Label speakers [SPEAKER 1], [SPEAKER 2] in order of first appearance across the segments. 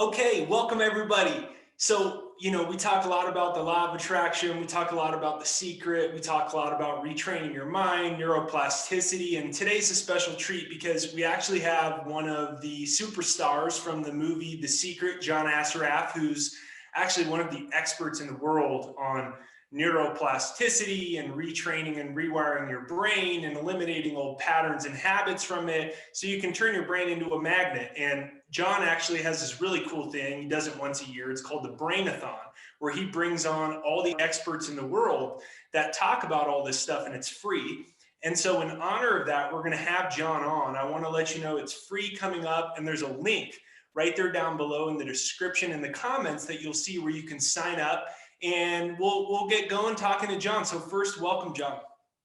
[SPEAKER 1] Okay, welcome everybody. So, we talk a lot about the law of attraction. We talk a lot about the secret. We talk a lot about retraining your mind, neuroplasticity. And today's a special treat because we actually have one of the superstars from the movie The Secret, John Assaraf, who's actually one of the experts in the world on neuroplasticity and retraining and rewiring your brain and eliminating old patterns and habits from it so you can turn your brain into a magnet. And John actually has this really cool thing. He does it once a year. It's called the BrainAthon, where he brings on all the experts in the world that talk about all this stuff, and it's free. And so in honor of that, we're going to have John on. I want to let you know it's free coming up, and there's a link right there down below in the description and the comments that you'll see where you can sign up, and we'll get going talking to John. So first, welcome, John.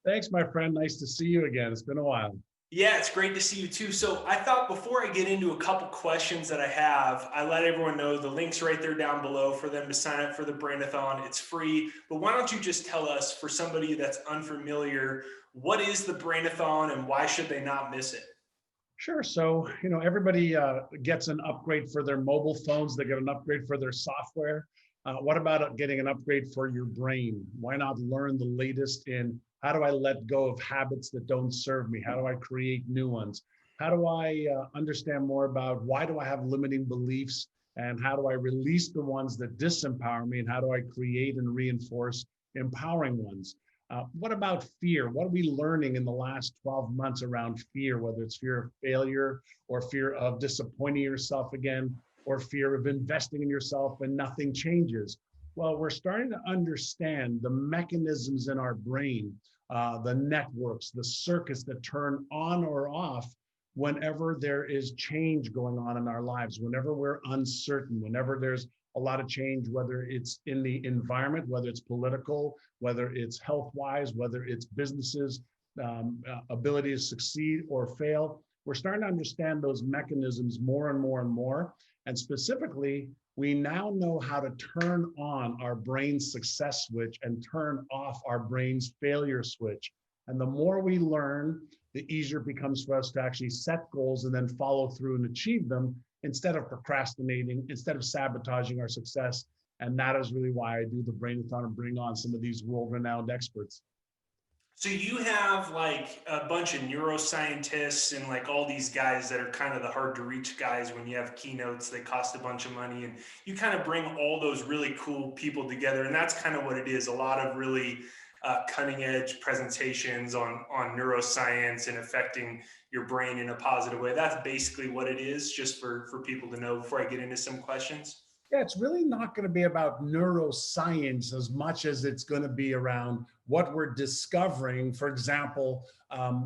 [SPEAKER 2] Thanks, my friend. Nice to see you again. It's been a while.
[SPEAKER 1] Yeah, it's great to see you too. So I thought before I get into a couple questions that I have, I let everyone know the link's right there down below for them to sign up for the BrainAthon. It's free. But why don't you just tell us, for somebody that's unfamiliar, what is the BrainAthon and why should they not miss it?
[SPEAKER 2] Sure. So, everybody gets an upgrade for their mobile phones. They get an upgrade for their software. What about getting an upgrade for your brain? Why not learn the latest in how do I let go of habits that don't serve me? How do I create new ones? How do I understand more about why do I have limiting beliefs and how do I release the ones that disempower me and how do I create and reinforce empowering ones? What about fear? What are we learning in the last 12 months around fear, whether it's fear of failure or fear of disappointing yourself again, or fear of investing in yourself and nothing changes? Well, we're starting to understand the mechanisms in our brain, the networks, the circuits that turn on or off whenever there is change going on in our lives, whenever we're uncertain, whenever there's a lot of change, whether it's in the environment, whether it's political, whether it's health-wise, whether it's businesses, ability to succeed or fail. We're starting to understand those mechanisms more and more and more. And specifically, we now know how to turn on our brain's success switch and turn off our brain's failure switch. And the more we learn, the easier it becomes for us to actually set goals and then follow through and achieve them instead of procrastinating, instead of sabotaging our success. And that is really why I do the BrainAthon and bring on some of these world-renowned experts.
[SPEAKER 1] So you have like a bunch of neuroscientists and like all these guys that are kind of the hard to reach guys when you have keynotes that cost a bunch of money, and you kind of bring all those really cool people together. And that's kind of what it is. A lot of really cutting edge presentations on neuroscience and affecting your brain in a positive way. That's basically what it is, just for people to know before I get into some questions.
[SPEAKER 2] Yeah, it's really not going to be about neuroscience as much as it's going to be around what we're discovering, for example,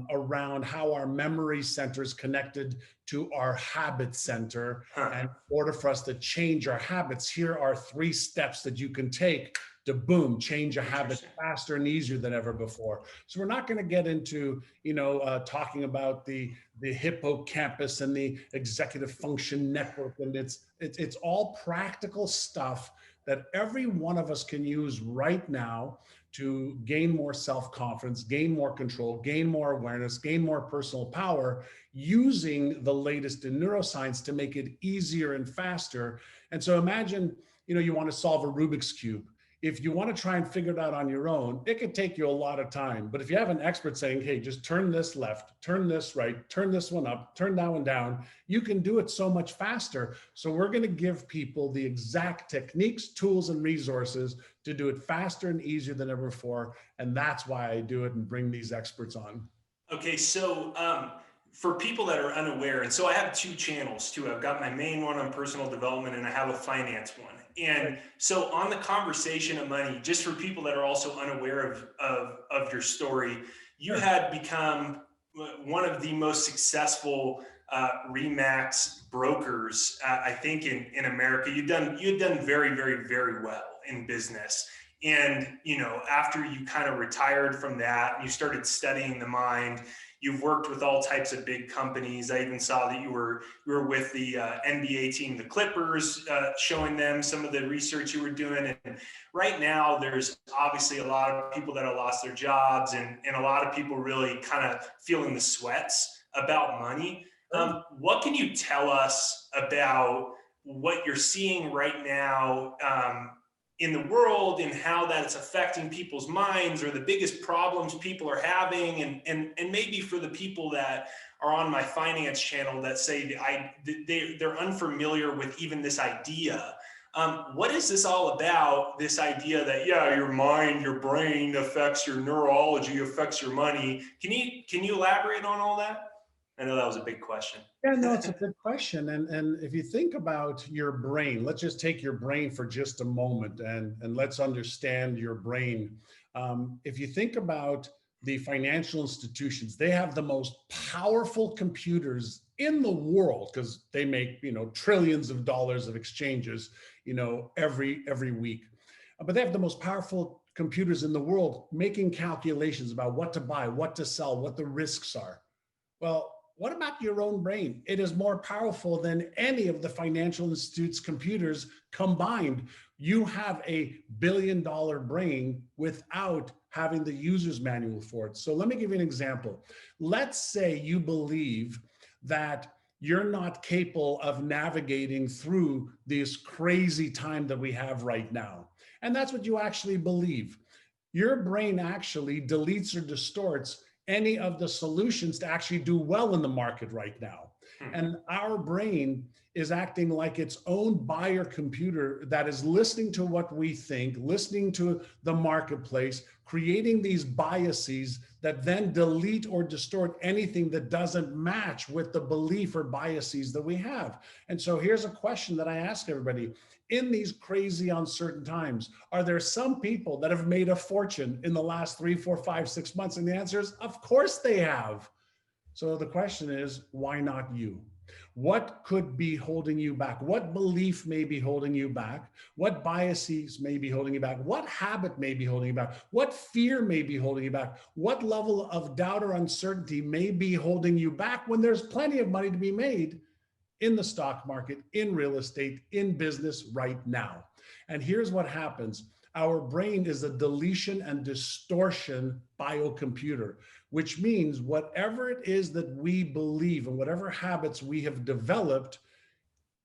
[SPEAKER 2] around how our memory center is connected to our habit center. And in order for us to change our habits, here are 3 steps that you can take to boom, change a habit faster and easier than ever before. So we're not going to get into, talking about the hippocampus and the executive function network. And it's all practical stuff that every one of us can use right now to gain more self-confidence, gain more control, gain more awareness, gain more personal power, using the latest in neuroscience to make it easier and faster. And so imagine, you want to solve a Rubik's Cube. If you want to try and figure it out on your own, it could take you a lot of time. But if you have an expert saying, hey, just turn this left, turn this right, turn this one up, turn that one down, you can do it so much faster. So we're going to give people the exact techniques, tools, and resources to do it faster and easier than ever before. And that's why I do it and bring these experts on.
[SPEAKER 1] Okay, so for people that are unaware, and so I have 2 channels too. I've got my main one on personal development and I have a finance one. And so on the conversation of money, just for people that are also unaware of your story, you had become one of the most successful Remax brokers, I think in America. You'd done very, very, very well in business. And, after you kind of retired from that, and you started studying the mind. You've worked with all types of big companies. I even saw that you were with the NBA team, the Clippers, showing them some of the research you were doing. And right now, there's obviously a lot of people that have lost their jobs, and a lot of people really kind of feeling the sweats about money. What can you tell us about what you're seeing right now in the world and how that's affecting people's minds, or the biggest problems people are having. And maybe for the people that are on my finance channel that say they're unfamiliar with even this idea. What is this all about? This idea that, yeah, your mind, your brain affects your neurology, affects your money. Can you elaborate on all that? I know that was a big question.
[SPEAKER 2] Yeah, no, it's a good question. And if you think about your brain, let's just take your brain for just a moment and let's understand your brain. If you think about the financial institutions, they have the most powerful computers in the world because they make, trillions of dollars of exchanges, every week. But they have the most powerful computers in the world making calculations about what to buy, what to sell, what the risks are. Well, what about your own brain? It is more powerful than any of the financial institutes' computers combined. You have a $1 billion brain without having the user's manual for it. So let me give you an example. Let's say you believe that you're not capable of navigating through this crazy time that we have right now. And that's what you actually believe. Your brain actually deletes or distorts any of the solutions to actually do well in the market right now. And our brain is acting like its own buyer computer that is listening to what we think, listening to the marketplace, creating these biases that then delete or distort anything that doesn't match with the belief or biases that we have. And so here's a question that I ask everybody. In these crazy, uncertain times, are there some people that have made a fortune in the last 3, 4, 5, 6 months? And the answer is, of course they have. So the question is, why not you? What could be holding you back? What belief may be holding you back? What biases may be holding you back? What habit may be holding you back? What fear may be holding you back? What level of doubt or uncertainty may be holding you back when there's plenty of money to be made in the stock market, in real estate, in business right now? And here's what happens. Our brain is a deletion and distortion biocomputer, which means whatever it is that we believe and whatever habits we have developed,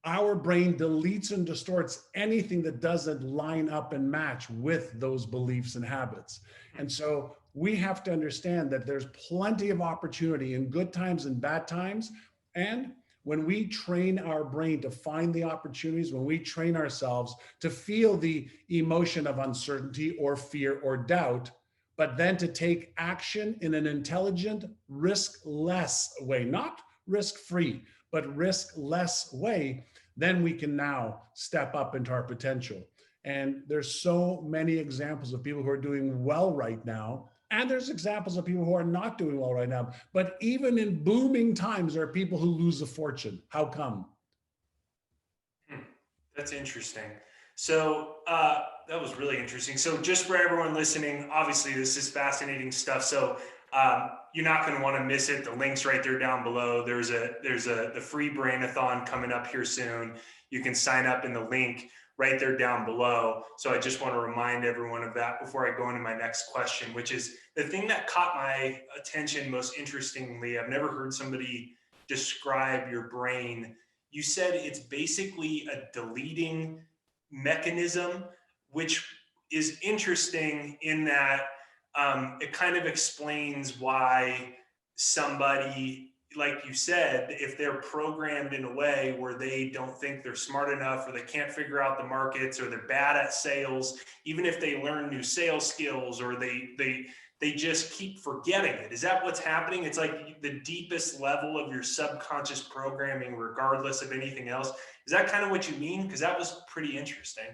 [SPEAKER 2] our brain deletes and distorts anything that doesn't line up and match with those beliefs and habits. And so we have to understand that there's plenty of opportunity in good times and bad times. And when we train our brain to find the opportunities, when we train ourselves to feel the emotion of uncertainty or fear or doubt, but then to take action in an intelligent, risk-less way, not risk-free, but risk-less way, then we can now step up into our potential. And there's so many examples of people who are doing well right now. And there's examples of people who are not doing well right now. But even in booming times, there are people who lose a fortune. How come?
[SPEAKER 1] That's interesting. So that was really interesting. So just for everyone listening, obviously this is fascinating stuff. So you're not going to want to miss it. The link's right there down below. There's the free BrainAthon coming up here soon. You can sign up in the link right there down below. So I just want to remind everyone of that before I go into my next question, which is the thing that caught my attention most interestingly. I've never heard somebody describe your brain. You said it's basically a deleting mechanism, which is interesting in that it kind of explains why somebody, like you said, if they're programmed in a way where they don't think they're smart enough, or they can't figure out the markets, or they're bad at sales, even if they learn new sales skills, or they just keep forgetting it. Is that what's happening? It's like the deepest level of your subconscious programming, regardless of anything else. Is that kind of what you mean? Because that was pretty interesting.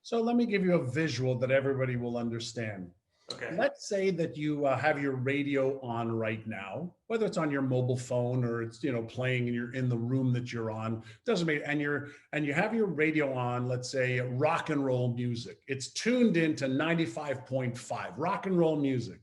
[SPEAKER 2] So let me give you a visual that everybody will understand.
[SPEAKER 1] Okay.
[SPEAKER 2] Let's say that you have your radio on right now, whether it's on your mobile phone or it's playing and you're in the room that you're on. Doesn't matter. And you have your radio on. Let's say rock and roll music. It's tuned into 95.5 rock and roll music.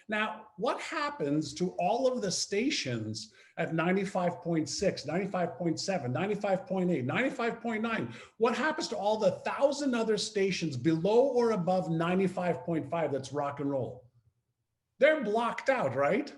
[SPEAKER 2] Now, what happens to all of the stations at 95.6, 95.7, 95.8, 95.9? What happens to all the 1,000 other stations below or above 95.5 that's rock and roll? They're blocked out, right?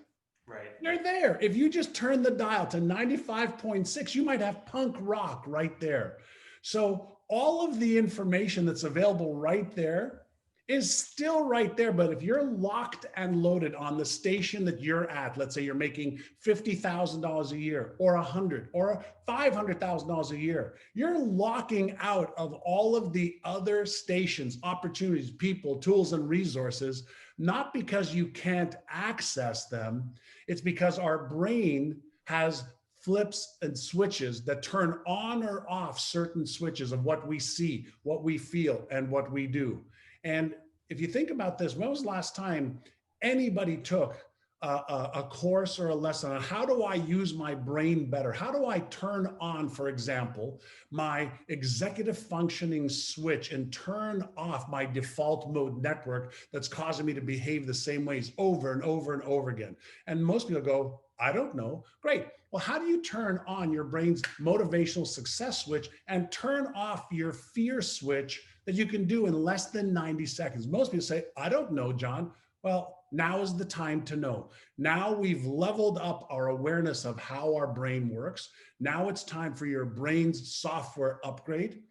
[SPEAKER 1] Right.
[SPEAKER 2] They're there. If you just turn the dial to 95.6, you might have punk rock right there. So all of the information that's available right there is still right there. But if you're locked and loaded on the station that you're at, let's say you're making $50,000 a year or 100 or $500,000 a year, you're locking out of all of the other stations, opportunities, people, tools, and resources, not because you can't access them. It's because our brain has flips and switches that turn on or off certain switches of what we see, what we feel, and what we do. And if you think about this, when was the last time anybody took a course or a lesson on how do I use my brain better? How do I turn on, for example, my executive functioning switch and turn off my default mode network that's causing me to behave the same ways over and over and over again? And most people go, I don't know. Great. Well, how do you turn on your brain's motivational success switch and turn off your fear switch that you can do in less than 90 seconds? Most people say, I don't know, John. Well, now is the time to know. Now we've leveled up our awareness of how our brain works. Now it's time for your brain's software upgrade.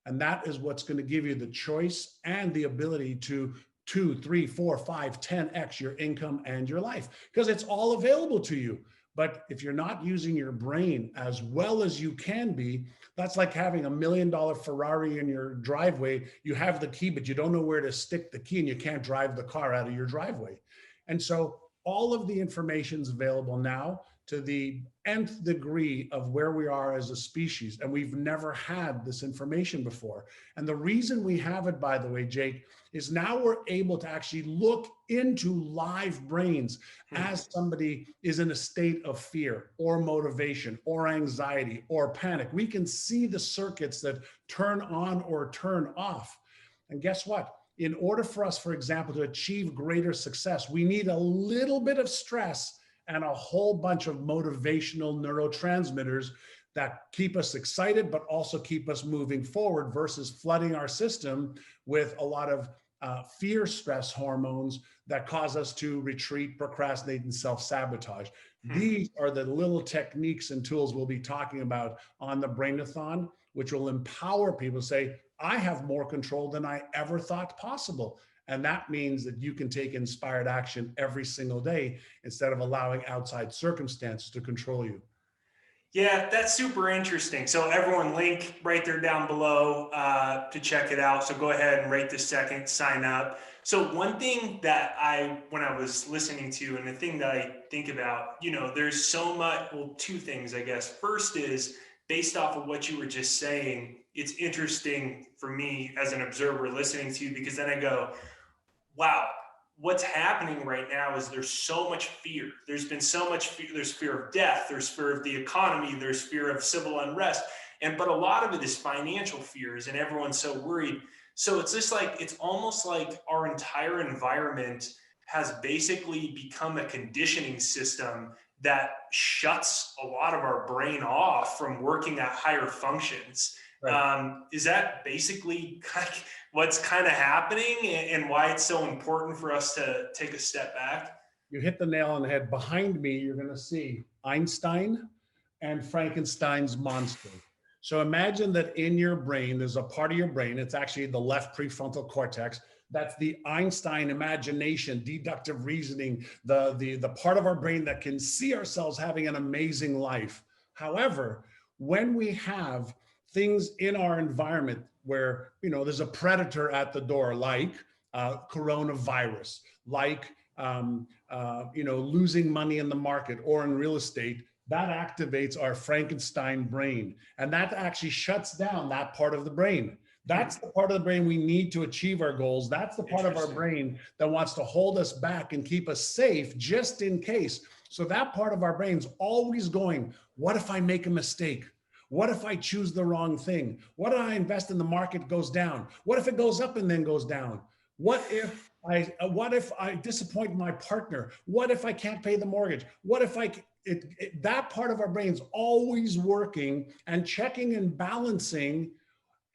[SPEAKER 2] And that is what's going to give you the choice and the ability to 2, 3, 4, 5, 10x your income and your life, because it's all available to you. But if you're not using your brain as well as you can be, that's like having $1 million Ferrari in your driveway. You have the key, but you don't know where to stick the key and you can't drive the car out of your driveway. And so all of the information is available now to the nth degree of where we are as a species. And we've never had this information before. And the reason we have it, by the way, Jake, is now we're able to actually look into live brains as somebody is in a state of fear or motivation or anxiety or panic. We can see the circuits that turn on or turn off. And guess what? In order for us, for example, to achieve greater success, we need a little bit of stress and a whole bunch of motivational neurotransmitters that keep us excited, but also keep us moving forward versus flooding our system with a lot of fear stress hormones that cause us to retreat, procrastinate, and self-sabotage. These are the little techniques and tools we'll be talking about on the BrainAthon, which will empower people to say, I have more control than I ever thought possible. And that means that you can take inspired action every single day instead of allowing outside circumstances to control you.
[SPEAKER 1] Yeah, that's super interesting. So everyone, link right there down below to check it out. So go ahead and right this second, sign up. So one thing that when I was listening to, and the thing that I think about, there's so much, well, two things, I guess. First is based off of what you were just saying, it's interesting for me as an observer listening to you, because then I go, wow, what's happening right now is there's so much fear. There's been so much fear. There's fear of death. There's fear of the economy. There's fear of civil unrest. But a lot of it is financial fears, and everyone's so worried. So it's just like, it's almost like our entire environment has basically become a conditioning system that shuts a lot of our brain off from working at higher functions. Right. Is that basically what's kind of happening, and why it's so important for us to take a step back?
[SPEAKER 2] You hit the nail on the head. Behind me, you're going to see Einstein and Frankenstein's monster. So imagine that in your brain, there's a part of your brain, it's actually the left prefrontal cortex. That's the Einstein imagination, deductive reasoning, the part of our brain that can see ourselves having an amazing life. However, when we have things in our environment where, there's a predator at the door, like coronavirus, like, losing money in the market or in real estate, that activates our Frankenstein brain. And that actually shuts down that part of the brain. That's the part of the brain we need to achieve our goals. That's the part of our brain that wants to hold us back and keep us safe just in case. So that part of our brain's always going, what if I make a mistake? What if I choose the wrong thing? What if I invest in the market goes down? What if it goes up and then goes down? What if I disappoint my partner? What if I can't pay the mortgage? What if that part of our brain's always working and checking and balancing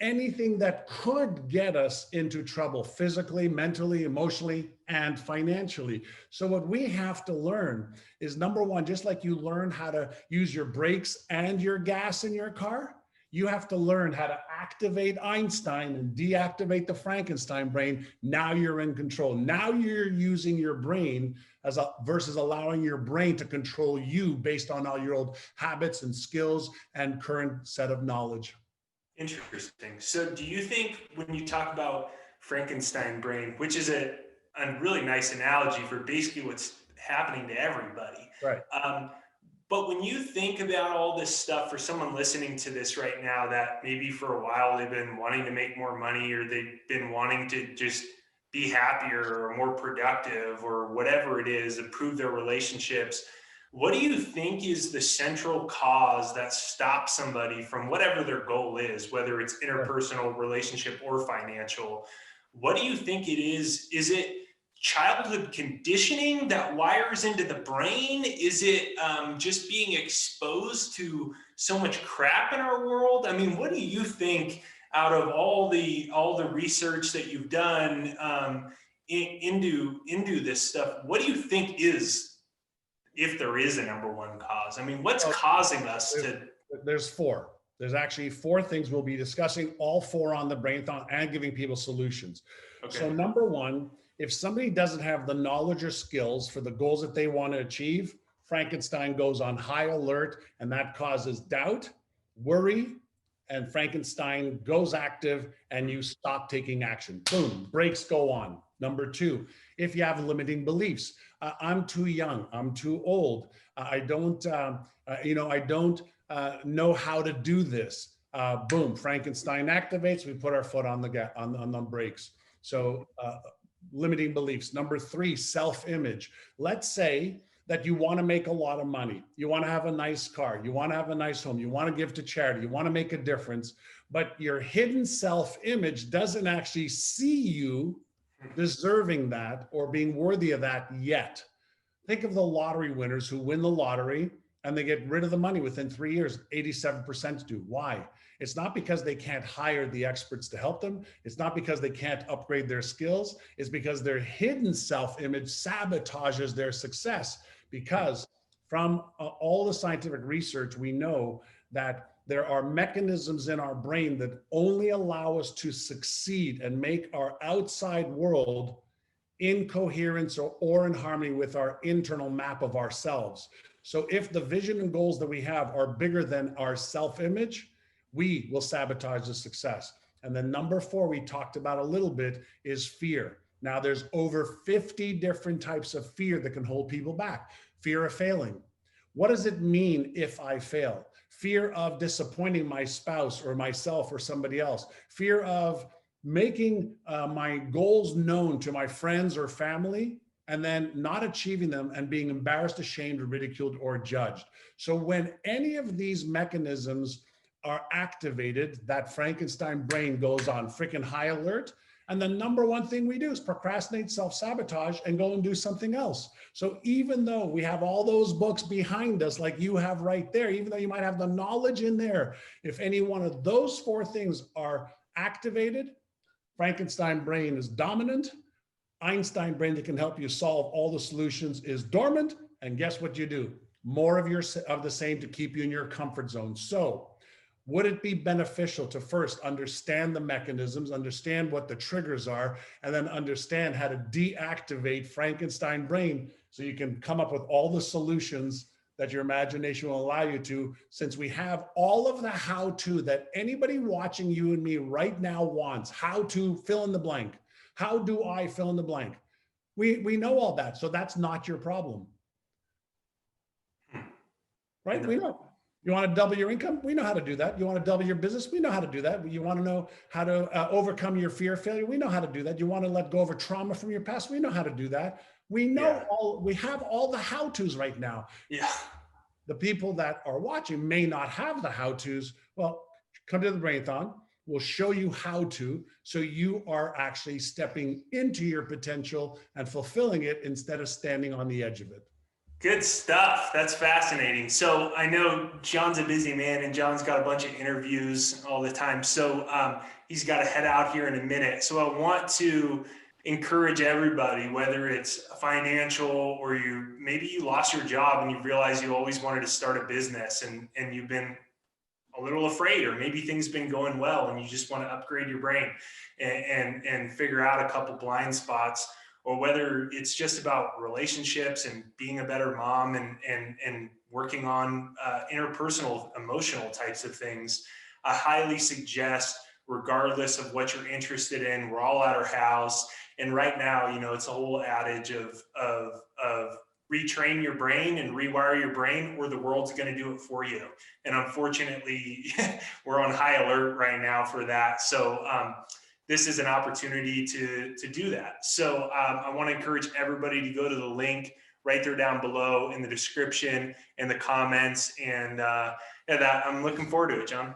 [SPEAKER 2] anything that could get us into trouble physically, mentally, emotionally, and financially. So what we have to learn is, number one, just like you learn how to use your brakes and your gas in your car, You have to learn how to activate Einstein and deactivate the Frankenstein brain. Now you're in control. Now you're using your brain versus allowing your brain to control you based on all your old habits and skills and current set of knowledge.
[SPEAKER 1] Interesting. So do you think when you talk about Frankenstein brain, which is a really nice analogy for basically what's happening to everybody.
[SPEAKER 2] Right.
[SPEAKER 1] But when you think about all this stuff for someone listening to this right now, that maybe for a while they've been wanting to make more money, or they've been wanting to just be happier or more productive or whatever it is, improve their relationships, what do you think is the central cause that stops somebody from whatever their goal is, whether it's interpersonal, relationship, or financial? What do you think it is? Is it childhood conditioning that wires into the brain? Is it just being exposed to so much crap in our world? I mean, what do you think, out of all the research that you've done into this stuff, what do you think is, if there is a number one cause? I mean, what's causing us to?
[SPEAKER 2] There's four. There's actually four things we'll be discussing, all four on the BrainAthon, and giving people solutions. Okay. So number one, if somebody doesn't have the knowledge or skills for the goals that they want to achieve, Frankenstein goes on high alert, and that causes doubt, worry, and Frankenstein goes active, and you stop taking action. Boom, brakes go on. Number two, if you have limiting beliefs, I'm too young, I'm too old, I don't know how to do this. Boom, Frankenstein activates. We put our foot on the brakes. So limiting beliefs. Number three, self-image. Let's say that you want to make a lot of money. You want to have a nice car. You want to have a nice home. You want to give to charity. You want to make a difference. But your hidden self-image doesn't actually see you deserving that or being worthy of that yet. Think of the lottery winners who win the lottery and they get rid of the money within 3 years. 87% do. Why? It's not because they can't hire the experts to help them. It's not because they can't upgrade their skills. It's because their hidden self-image sabotages their success. Because from all the scientific research, we know that there are mechanisms in our brain that only allow us to succeed and make our outside world in coherence or in harmony with our internal map of ourselves. So if the vision and goals that we have are bigger than our self-image, we will sabotage the success. And then number four, we talked about a little bit, is fear. Now there's over 50 different types of fear that can hold people back. Fear of failing. What does it mean if I fail? Fear of disappointing my spouse or myself or somebody else. Fear of making my goals known to my friends or family and then not achieving them and being embarrassed, ashamed, ridiculed, or judged. So when any of these mechanisms are activated, that Frankenstein brain goes on freaking high alert. And the number one thing we do is procrastinate, self-sabotage, and go and do something else. So even though we have all those books behind us, like you have right there, even though you might have the knowledge in there, if any one of those four things are activated, Frankenstein brain is dominant. Einstein brain that can help you solve all the solutions is dormant. And guess what you do? More of the same to keep you in your comfort zone. So would it be beneficial to first understand the mechanisms, understand what the triggers are, and then understand how to deactivate Frankenstein brain so you can come up with all the solutions that your imagination will allow you to, since we have all of the how-to that anybody watching you and me right now wants. How to fill in the blank. How do I fill in the blank? We know all that, so that's not your problem. Right? We know. You want to double your income? We know how to do that. You want to double your business? We know how to do that. You want to know how to overcome your fear of failure? We know how to do that. You want to let go of a trauma from your past? We know how to do that. We know we have all the how-tos right now.
[SPEAKER 1] Yeah.
[SPEAKER 2] The people that are watching may not have the how-tos. Well, come to the BrainAthon. We'll show you how to, so you are actually stepping into your potential and fulfilling it instead of standing on the edge of it.
[SPEAKER 1] Good stuff. That's fascinating. So I know John's a busy man and John's got a bunch of interviews all the time. So he's got to head out here in a minute. So I want to encourage everybody, whether it's financial or maybe you lost your job and you realize you always wanted to start a business and you've been a little afraid, or maybe things been going well and you just want to upgrade your brain and figure out a couple blind spots, or whether it's just about relationships and being a better mom and working on interpersonal, emotional types of things, I highly suggest, regardless of what you're interested in, we're all at our house. And right now, you know, it's a whole adage of retrain your brain and rewire your brain, or the world's going to do it for you. And unfortunately, we're on high alert right now for that. So this is an opportunity to do that. So I want to encourage everybody to go to the link right there down below in the description and the comments. And that I'm looking forward to it, John.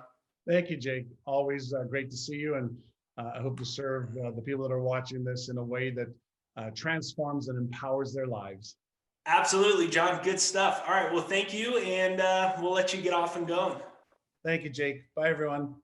[SPEAKER 2] Thank you, Jake. Always great to see you. And I hope to serve the people that are watching this in a way that transforms and empowers their lives.
[SPEAKER 1] Absolutely, John. Good stuff. All right. Well, thank you. And we'll let you get off and going.
[SPEAKER 2] Thank you, Jake. Bye, everyone.